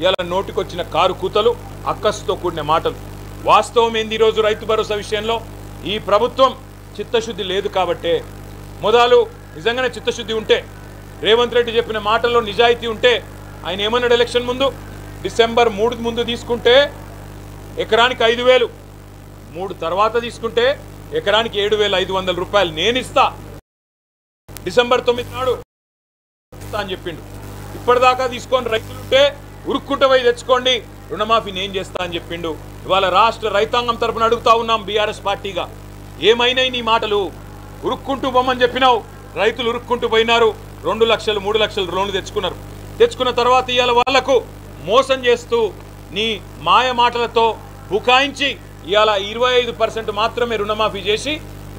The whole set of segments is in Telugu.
ఇలా నోటికొచ్చిన కారు కూతలు, అక్కసుతో కూడిన మాటలు. వాస్తవం ఏంది? ఈరోజు రైతు భరోసా విషయంలో ఈ ప్రభుత్వం చిత్తశుద్ధి లేదు కాబట్టే, మొదలు నిజంగానే చిత్తశుద్ధి ఉంటే, రేవంత్ రెడ్డి చెప్పిన మాటల్లో నిజాయితీ ఉంటే, ఆయన ఏమన్నాడు ఎలక్షన్ ముందు? డిసెంబర్ 3 ముందు తీసుకుంటే ఎకరానికి 5,000, 3 తర్వాత తీసుకుంటే ఎకరానికి 7,500 రూపాయలు నేను ఇస్తా, డిసెంబర్ 9 నాడు ఇస్తా అని చెప్పిండు. ఇప్పటిదాకా తీసుకొని రైతులుంటే ఉరుక్కుంట పోయి తెచ్చుకోండి, రుణమాఫీ నేను చేస్తా అని చెప్పిండు. ఇవాళ రాష్ట్ర రైతాంగం తరపున అడుగుతా ఉన్నాం బీఆర్ఎస్ పార్టీగా, ఏమైనాయి నీ మాటలు? ఉరుక్కుంటూ పోమని చెప్పినావు, రైతులు ఉరుక్కుంటూ పోయినారు, 2 లక్షలు 3 లక్షలు లోన్లు తెచ్చుకున్న తర్వాత ఇవాళ వాళ్లకు మోసం చేస్తూ నీ మాయ మాటలతో బుకాయించి ఇవాళ 25% మాత్రమే రుణమాఫీ చేసి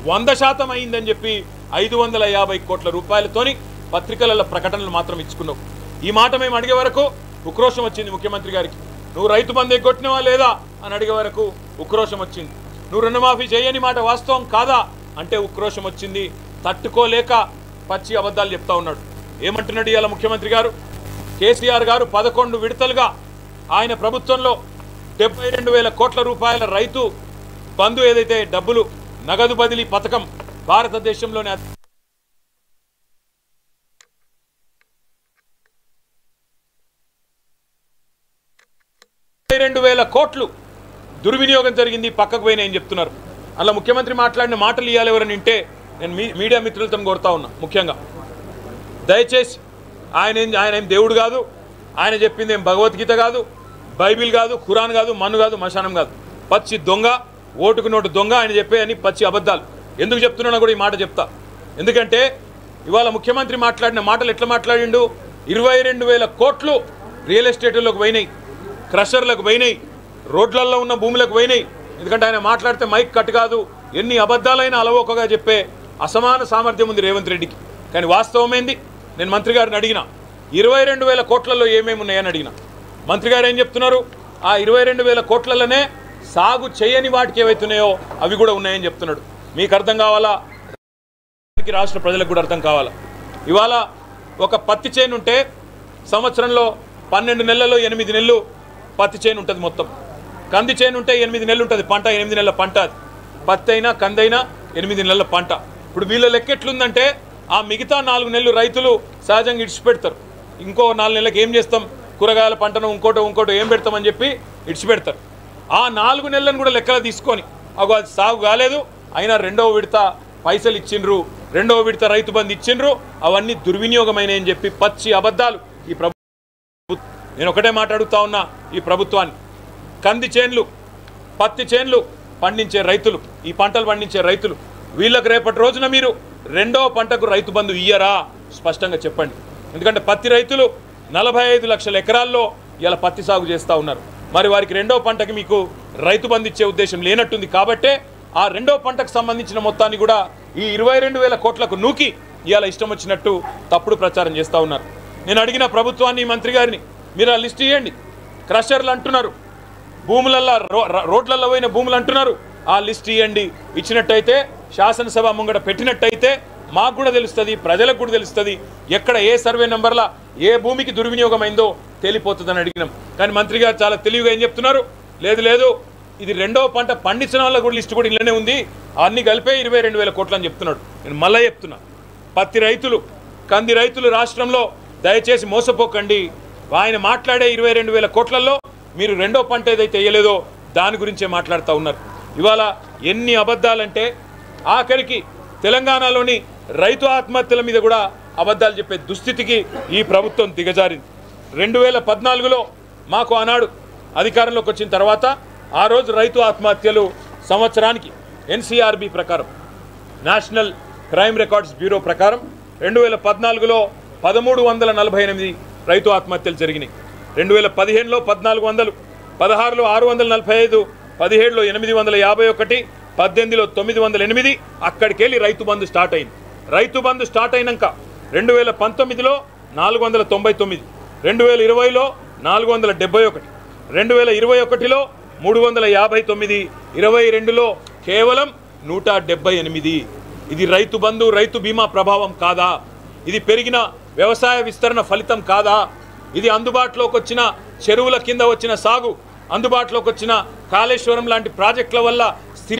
100% అయిందని చెప్పి 550 కోట్ల రూపాయలతోని పత్రికలలో ప్రకటనలు మాత్రం ఇచ్చుకున్నావు. ఈ మాట మేము అడిగే వరకు ఉక్రోషం వచ్చింది ముఖ్యమంత్రి గారికి. నువ్వు రైతు బంధు ఎగ్గొట్టినవా లేదా అని అడిగే వరకు ఉక్రోషం వచ్చింది. నువ్వు రుణమాఫీ చేయని మాట వాస్తవం కాదా అంటే ఉక్రోషం వచ్చింది. తట్టుకోలేక పచ్చి అబద్ధాలు చెప్తా ఉన్నాడు. ఏమంటున్నాడు ఇవాళ ముఖ్యమంత్రి గారు? కేసీఆర్ గారు 11 విడతలుగా ఆయన ప్రభుత్వంలో 72,000 కోట్ల రూపాయల రైతు బంధు ఏదైతే డబ్బులు నగదు బదిలీ పథకం భారతదేశంలోనే 72,000 కోట్లు దుర్వినియోగం జరిగింది, పక్కకు పోయినాయని చెప్తున్నారు. అలా ముఖ్యమంత్రి మాట్లాడిన మాటలు ఇవ్వాలి ఎవరని వింటే నేను మీడియా మిత్రులతో కోరుతా ఉన్నా. ముఖ్యంగా దయచేసి ఆయన ఏం దేవుడు కాదు, ఆయన చెప్పింది ఏం భగవద్గీత కాదు, బైబిల్ కాదు, ఖురాన్ కాదు, మన్ను కాదు, మశానం కాదు. పచ్చి దొంగ, ఓటుకు నోటు దొంగ ఆయన చెప్పేయని పచ్చి అబద్ధాలు. ఎందుకు చెప్తున్నానో కూడా ఈ మాట చెప్తా. ఎందుకంటే ఇవాళ ముఖ్యమంత్రి మాట్లాడిన మాటలు ఎట్లా మాట్లాడిండు? 22,000 కోట్లు రియల్ ఎస్టేట్లోకి పోయినాయి, క్రషర్లకు పోయినాయి, రోడ్లలో ఉన్న భూములకు పోయినాయి. ఎందుకంటే ఆయన మాట్లాడితే మైక్ కట్ కాదు, ఎన్ని అబద్ధాలైనా అలవోకగా చెప్పే అసమాన సామర్థ్యం ఉంది రేవంత్ రెడ్డికి. కానీ వాస్తవం ఏంది? నేను మంత్రి గారిని అడిగిన 22,000 కోట్లలో ఏమేమి ఉన్నాయని అడిగిన. మంత్రి గారు ఏం చెప్తున్నారు? ఆ 22,000 కోట్లలోనే సాగు చేయని వాటికి ఏవైతున్నాయో అవి కూడా ఉన్నాయని చెప్తున్నాడు. మీకు అర్థం కావాలా, రాష్ట్ర ప్రజలకు కూడా అర్థం కావాలా. ఇవాళ ఒక పత్తి చేను ఉంటే సంవత్సరంలో 12 నెలల్లో 8 నెలలు పత్తి చేను ఉంటుంది. మొత్తం కంది చేను ఉంటే 8 నెలలు ఉంటుంది పంట, 8 నెలల పంట. అది పత్తి అయినా కందైనా 8 నెలల పంట. ఇప్పుడు వీళ్ళ లెక్క ఎట్లుందంటే ఆ మిగతా 4 నెలలు రైతులు సహజంగా ఇడిచిపెడతారు. ఇంకో 4 నెలలకు ఏం చేస్తాం, కూరగాయల పంటను ఇంకోటో ఏం పెడతామని చెప్పి ఇడిచిపెడతారు. ఆ 4 నెలలను కూడా లెక్కలు తీసుకొని అది సాగు కాలేదు అయినా 2వ విడత పైసలు ఇచ్చిండ్రు, 2వ విడత రైతు బంధు ఇచ్చిండ్రు, అవన్నీ దుర్వినియోగమైనని చెప్పి పచ్చి అబద్ధాలు ఈ ప్రభుత్వం. నేను ఒకటే మాట్లాడుతూ ఉన్నా ఈ ప్రభుత్వాన్ని, కంది చేన్లు పత్తి చేన్లు పండించే రైతులు, ఈ పంటలు పండించే రైతులు, వీళ్ళకి రేపటి రోజున మీరు 2వ పంటకు రైతు బంధు ఇయ్యరా? స్పష్టంగా చెప్పండి. ఎందుకంటే పత్తి రైతులు 45 లక్షల ఎకరాల్లో ఇలా పత్తి సాగు చేస్తూ ఉన్నారు. మరి వారికి 2వ పంటకి మీకు రైతు బంధు ఇచ్చే ఉద్దేశం లేనట్టుంది. కాబట్టే ఆ 2వ పంటకు సంబంధించిన మొత్తాన్ని కూడా ఈ 22,000 కోట్లకు నూకి ఇవాళ ఇష్టం వచ్చినట్టు తప్పుడు ప్రచారం చేస్తూ ఉన్నారు. నేను అడిగిన ప్రభుత్వాన్ని, మంత్రి గారిని, మీరు ఆ లిస్ట్ ఇవ్వండి. క్రషర్లు అంటున్నారు, భూములల్లో రోడ్లలో పోయిన భూములు అంటున్నారు, ఆ లిస్ట్ ఇవ్వండి. ఇచ్చినట్టయితే శాసనసభ ముంగడ పెట్టినట్టయితే మాకు కూడా తెలుస్తుంది, ప్రజలకు కూడా తెలుస్తుంది, ఎక్కడ ఏ సర్వే నెంబర్ల ఏ భూమికి దుర్వినియోగం అయిందో తేలిపోతుందని అడిగినాం. కానీ మంత్రి గారు చాలా తెలివిగా ఏం చెప్తున్నారు? లేదు ఇది 2వ పంట పండించిన వాళ్ళ కూడా లిస్టు కూడా ఇళ్ళనే ఉంది, అన్ని కలిపే 22,000 కోట్లు అని చెప్తున్నాడు. నేను మళ్ళీ చెప్తున్నా, పత్తి రైతులు, కంది రైతులు రాష్ట్రంలో దయచేసి మోసపోకండి. ఆయన మాట్లాడే 22,000 కోట్లలో మీరు 2వ పంట ఏదైతే వేయలేదో దాని గురించే మాట్లాడుతూ ఉన్నారు. ఇవాళ ఎన్ని అబద్ధాలంటే ఆఖరికి తెలంగాణలోని రైతు ఆత్మహత్యల మీద కూడా అబద్ధాలు చెప్పే దుస్థితికి ఈ ప్రభుత్వం దిగజారింది. 2014లో మాకు ఆనాడు అధికారంలోకి వచ్చిన తర్వాత ఆ రోజు రైతు ఆత్మహత్యలు సంవత్సరానికి ఎన్సీఆర్బీ ప్రకారం, నేషనల్ క్రైమ్ రికార్డ్స్ బ్యూరో ప్రకారం 2014లో 1348 రైతు ఆత్మహత్యలు జరిగినాయి. 2015లో 1400, 16లో 645, 17లో 851, 18లో 908. అక్కడికి వెళ్ళి రైతు బంధు స్టార్ట్ అయింది. రైతు బంధు స్టార్ట్ అయినాక 2019లో 499, 2020లో 471, 2021లో 359, 22లో కేవలం 178. ఇది రైతు బంధు, రైతు బీమా ప్రభావం కాదా? ఇది పెరిగిన వ్యవసాయ విస్తరణ ఫలితం కాదా? ఇది అందుబాటులోకి వచ్చిన చెరువుల కింద వచ్చిన సాగు, అందుబాటులోకి వచ్చిన కాళేశ్వరం లాంటి ప్రాజెక్టుల వల్ల